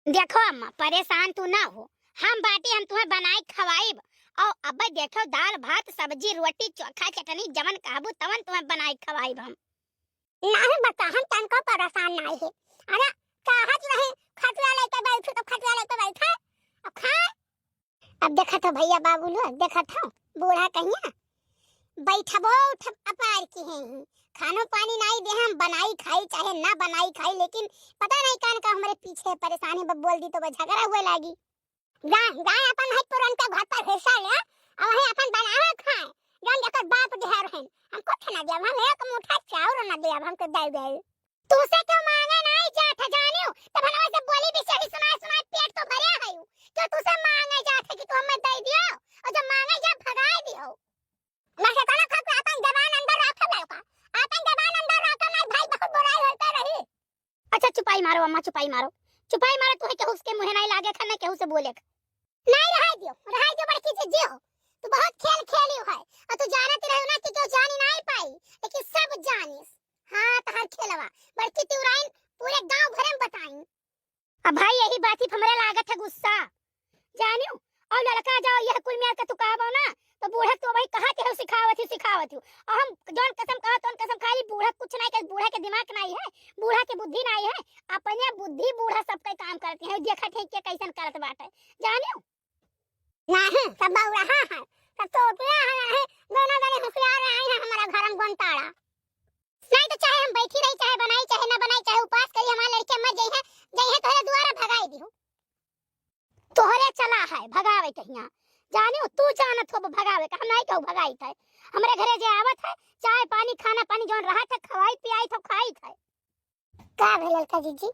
देखो अम्मा, परेशान तू ना हो। हम बाटी हम तुम्हें बनाई खवाइब। और अब देखो, दाल भात सब्जी रोटी चोखा चटनी जमन कहबू तवन तुम्हें बनाई खवाइब हम। नहीं बता, हम तनको परेशान नहीं है। अरे चाहत नहीं, खटुआ लेके बैठो तो खटुआ लेके बैठे अब खाए। अब देखा तो भैया बाबू लोग देखा था, बूढ़ा कहिया बैठबो उठब अपार की है। खानो पानी नहीं दे हम, बनाई खाई चाहे ना बनाई खाई, लेकिन पता नहीं कान का हमारे पीछे परेशानी बब बोल दी तो झगड़ा हुए लागी। जा जा अपन है तुरंत घर पर हिस्सा ले और वही अपन बनावे खाए। जान देखो बाप देहर है, हमको खाना दे, हम एक मुट्ठा चावल ना दे, हमको दे दे। तू से क्यों मांगे नहीं जात जानियो, तब हम से बोली भी सही सुना सुना पेट तो भरे है। क्यों तू से मांगे जात कि तू हमें दे दियो, और जब मांगे जा भगाए दियो। मैं से कहना खा अपन जबान अंदर रख लड़का, अपन जबान अंदर रख ना भाई, बहुत बुराई होता रही। अच्छा चुपाई मारो अम्मा, चुपाई मारो, चुपाई मारो। तू है केहू के मुंह नहीं लागे खाना, केहू से बोले नहीं। रह दियो बड़की चीज हो। तू बहुत खेल खेली है और तू जानती रहो ना कि क्यों जानी नहीं पाई, लेकिन सब जानिस। हां तो हर खेलवा बड़की तुराइन पूरे गांव भर में बताई। अब भाई यही बात ही हमरे लागत है गुस्सा, जानियो। और लड़का जाओ यह कुल मियार का तू कहबो ना तो बूढ़ा तो भाई कहा के सिखावत हूं। और हम जोन कसम कहा तो कसम खाली, बूढ़ा कुछ नहीं कर, बूढ़ा के दिमाग नहीं है, बूढ़ा के बुद्धि नहीं है। अपने बुद्धि बूढ़ा सबका काम करते हैं, देखा थे के कैसन करत बाटे, जानियो। नहीं सब रहा है, सब तो पिया है, दोनों जने होशियार रहे हैं हमारा घर में गोंताड़ा। नहीं तो चाहे हम बैठी रही, चाहे बनाई चाहे ना बनाई, चाहे उपास करी, हमारे लड़के मर जाई है तोरे द्वारा भगाई दियो। तोहरे चला है भगावे कहिया, जानियो। तू जानत हो भगावे का, हम नहीं कहू भगाई थे। हमरे घरे जे आवत है चाय पानी खाना पानी जोन रहा था खवाई पियाई तो खाई थे। का भेल लड़का जीजी?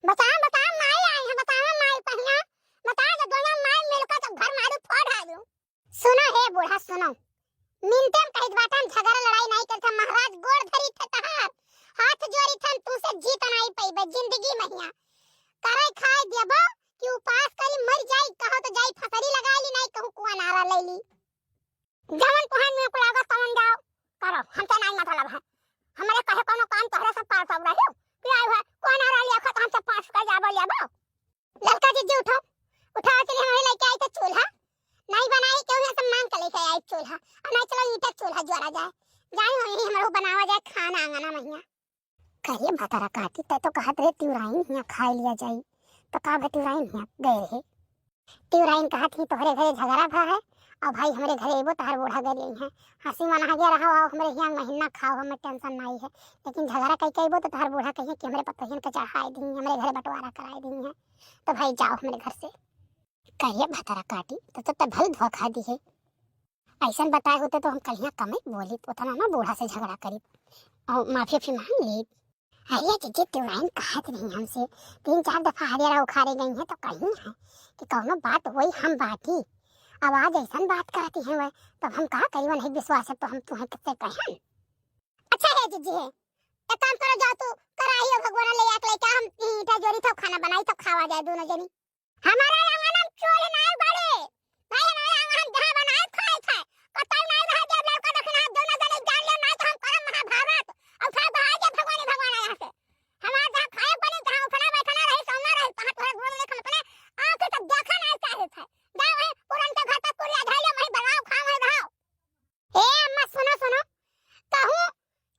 बता बता, माई आई है, बतावा माई पहिया बता। जो दोनों माई मिलकर तो घर मारू फोड़ डालू। सुनो हे बूढ़ा सुनो, मिनटे में कहित बाटा हम झगड़ा लड़ाई नहीं करता। महाराज गोड़ धरी थे तहार, हाथ जोड़ी थन, तू से जीत नहीं पाई जिंदगी में हिया। करे खाए देबो कि उपास करी मर जाई, कहो तो जाई फसरी लगाई ली, नहीं कहू कुआ नारा ले ली। जवन तुहन में को लागत तवन जाओ करो, हम तो नहीं मतलब है। हमारे कहे कोनो काम तोहरे सब पार सब रहियो कि आई है कुआ नारा लिया खत हम सब पास कर जाबो लेबो। लड़का जी उठो, उठा चले हमें लेके आई तो चूल्हा नहीं बनाई, क्यों ना सम्मान कर लेके आई चूल्हा। और नहीं चलो ईटा चूल्हा जोड़ा जाए, जाए वही हमारे बनावा जाए खाना आंगना महिया। कहिए भातारा काटी ते तो कहत रे तिउराइन हिया खा लिया जाई, तो का तिउराइन हिया गए रहे। तिउराइन कहत ही तोहरे घरे झगड़ा भा है और भाई हमरे घरे एबो तहर बूढ़ा गरी है, हंसी मना गया रहा और हमरे हिया महीना खाओ, हमें टेंशन नहीं है। लेकिन झगड़ा कई कईबो तो तहर बूढ़ा कहिए कि हमरे पतोहिन के चढ़ाई दी, हमरे घरे बंटवारा कराई दी है, तो भाई जाओ हमरे घर से। कहिए भातारा काटी तो भल धोखा दी है। ऐसा बताए होते तो हम कहिया कम बोली, उतना ना बूढ़ा से झगड़ा करी और माफी मांग ली। अरे जीजी तिउराइन कहत नहीं हमसे, 3-4 दफा हरियारा उखाड़े गई है तो कहीं है कि कौनो बात होई हम बाटी। आवाज ऐसा बात करती है वह, तब हम कहा करीबन नहीं विश्वास है तो हम तुम्हें किससे कहें। अच्छा है जीजी है, एक काम करो, जाओ तू कराही और भगवान ले आके लेके हम ईटा जोड़ी तो खाना बनाई तो खावा जाए दोनों जनी। हमारा आंगन चोल नहीं बड़े भाई, हमारा आंगन जहां बनाए खाए थे कतई नहीं रह जब लड़का देखना दोनों जने जान ले, नहीं तो हम करम महाभारत और फिर भाई जब भगवान यहां से हमारा जहां खाए बने जहां उठना बैठना रहे सोना रहे तहां तोरे गोल देखन अपने आंख तक देखा नहीं चाहे थे। जाओ है पुरन के घर तक कुरिया धैले वही बनाओ खाओ है रहो। ए अम्मा सुनो सुनो, कहूं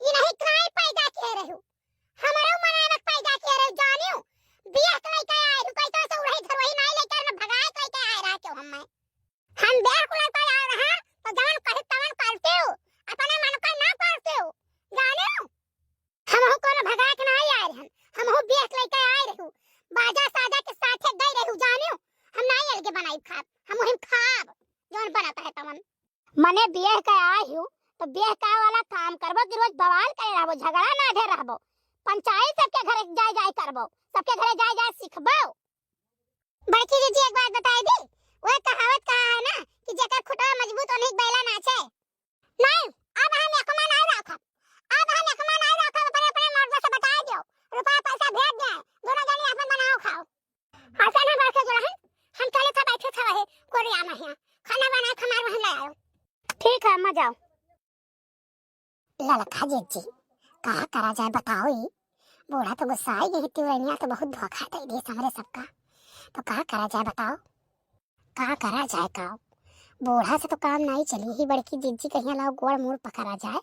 ये नहीं खाए पैदा किए रहू, हमारा मनाना पैदा किए रहू, जानियो। बियाह तो नहीं कया है, कोई तो से उड़े घर वही नहीं लेकर ना भगाए कोई के आए रहा क्यों हम बियाह को लेकर आ रहा तो जान कहे तवन करते हो, अपने मन का ना करते हो, जानियो। हम हो कोनो भगा के नहीं आए रहन, हम हो बियाह लेके आए रहू, बाजा साजा के साथे गई रहू, जानियो। हम नहीं अलगे बनाई खाब, हम वही खाब जोन बनाता है तवन। मने बियाह के आए हो तो बियाह का वाला काम करबो कि रोज बवाल करे रहबो, झगड़ा ना ढे रहबो, पंचायत सबके घरे जाए जाए करबो, सबके घरे जाए जाए सिखबो। बड़की जी एक बात बताई दी, वो कहावत कहा है ना कि जेकर खुटा मजबूत होने बैला नाचे। नहीं अब हम एकमा नहीं रखब, अब हम एकमा नहीं रखब, अपने अपने मर्द से बता दियो, रुपया पैसा भेज दे, दोनों जने अपन बनाओ खाओ। हसन है बात जो रहन, हम चले था बैठे था वही कोरिया में हिया खाना बना खमार वहीं ले आयो। ठीक है अम्मा जाओ। लड़का जी कहा करा जाए बताओ ही, बूढ़ा तो गुस्सा आई गई, तिवैनिया तो बहुत धोखा दे दी हमरे सबका। तो कहा करा जाए बताओ, कहा करा जाए का? बूढ़ा से तो काम नहीं चली ही, बड़की जिज्जी कहीं लाओ गोड़ मुड़ पकड़ा जाए,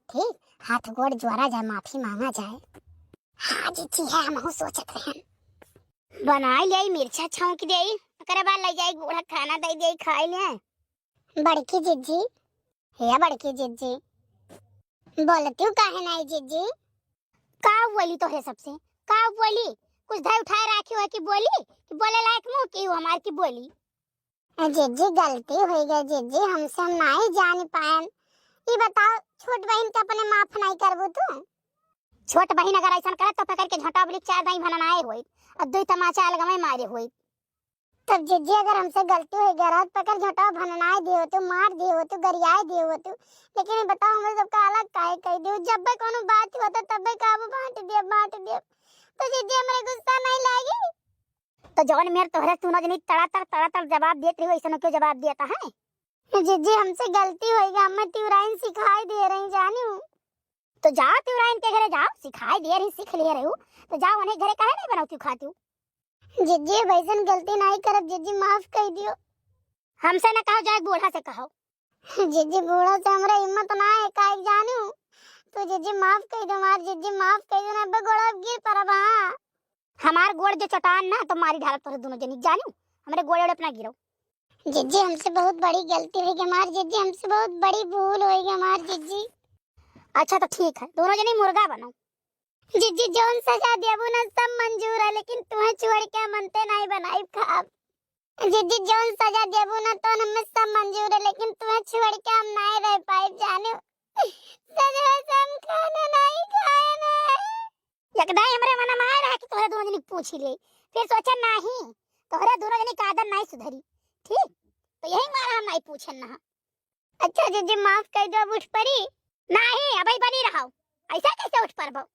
ठीक, हाथ गोड़ ज्वारा जाए, माफी मांगा जाए। हाँ जिज्जी है, हम सोचत रहे बनाई ले मिर्चा छौंक दे, करे बाद ले जाई बूढ़ा खाना दे दे खाई ले। बड़की जिज्जी है, बड़की जिज्जी बोलती हूँ काहे नहीं जिज्जी? का बोली तो है सबसे, का बोली? कुछ धाय उठाए राखी हो कि बोली, कि बोले लायक मुंह की हमार की बोली? जिज्जी गलती हो गई जिज्जी, हमसे हम नहीं जान पाए। ये बताओ छोट बहन का अपने माफ नहीं करबू तू? छोट बहन अगर ऐसा करे तो पकड़ के झोटा बोली चार दाई भननाए होई और दो तमाचा अलगमे मारे होई। तब जिज्जी अगर हमसे गलती हो गई रात पकड़ झोटा भननाए दियो तो मार दियो तो गरियाए दियो तो, लेकिन ये बताओ हम सबका अलग काहे कह दियो? जब भी कोनो बात होता तब भी काबू बांट दियो तो जिज्जी हमरे गुस्सा नहीं लागी? तो जौन मेरे तोहरे तू न जनी तड़ा जवाब देत रही वैसे न क्यों जवाब देता है? जिज्जी हमसे गलती हो गई, मैं तिवराइन सिखाई दे रही जानू। तो जाओ तिवराइन के घरे जाओ, सिखाई दे रही सीख ले रही हूँ तो जाओ उन्हें घरे काहे नहीं बनाती खाती? जिज्जी वैसन गलती नहीं करब जिज्जी, माफ कर दियो। हमसे न कहो जाए बूढ़ा से कहो। जिज्जी बूढ़ा से हमरा हिम्मत ना है काहे जानू, तो जिज्जी माफ कर दो, मार जिज्जी माफ कर दो ना, बगोड़ा गिर परब। हां हमार गोड़ जो चटान ना तो मारी ढालत पर दोनों जनी जानू, हमरे गोड़ ओड़ अपना गिरो। जिज्जी हमसे बहुत बड़ी गलती हो गई मार जिज्जी, हमसे बहुत बड़ी भूल हो गई मार जिज्जी। अच्छा तो ठीक है, दोनों जनी मुर्गा बनो। जिज्जी जोन सजा देबू ना सब मंजूर है, लेकिन तुम्हें छोड़ के मनते नहीं बनाई खाब। जिज्जी जोन सजा देबू ना तो हमें सब मंजूर है, लेकिन तुम्हें छोड़ के हम नहीं रह पाए जानू। सजा हम खाना नहीं खाए ना। यकदाई हमरे मना मार रहा कि तोहरे दोनों जनी पूछ ले, फिर सोचा नहीं तोहरे दोनों जनी का आदत नहीं सुधरी, ठीक, तो यही मारा हम नहीं पूछन ना। अच्छा जिज्जी माफ कर दो, अब उठ पड़ी नहीं, अभी बनी रहो, ऐसा कैसे उठ परबो?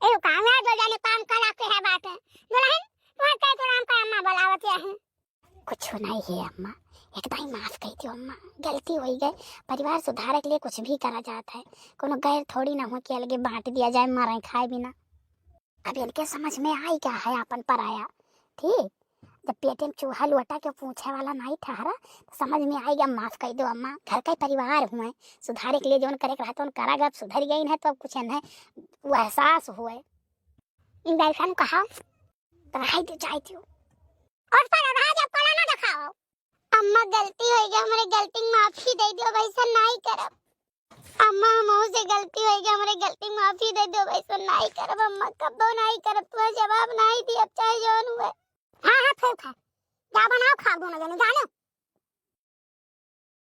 ए कामयाब हो जाने काम करा के है बात है दुल्हन, वहां का तो नाम का अम्मा बुलावत है। कुछ नहीं है अम्मा, एकदम माफ कर दियो अम्मा, गलती हो गई, परिवार सुधार के लिए कुछ भी करा जाता है, कोनो गैर थोड़ी ना हो कि अलगे बांट दिया जाए मारे खाए बिना। अब इनके समझ में आई क्या है अपन पर आया, ठीक, जब पेटे में चूहा लुटा के पूछे वाला नहीं ठहरा तो समझ में आएगा। माफ कर दो अम्मा, घर का परिवार हुए, सुधारे के लिए जो करे रहा तो करा, अब सुधर गई है तो अब कुछ है वो एहसास हुए। इन दर्शन कहा रहा दो चाहे थी और पर रहा जब कोला ना दिखाओ। अम्मा गलती हो गई, हमारे गलती माफी दे दो, वैसा नहीं करब। अम्मा हमहु से गलती हो गई, हमारे गलती माफी दे दो, वैसा नहीं करब अम्मा, कबो नहीं करब, तुम्हें जवाब नहीं दिया चाहे जौन हुए। हाँ हाँ फिर खा जा बनाओ, खा दोनों जने जानो।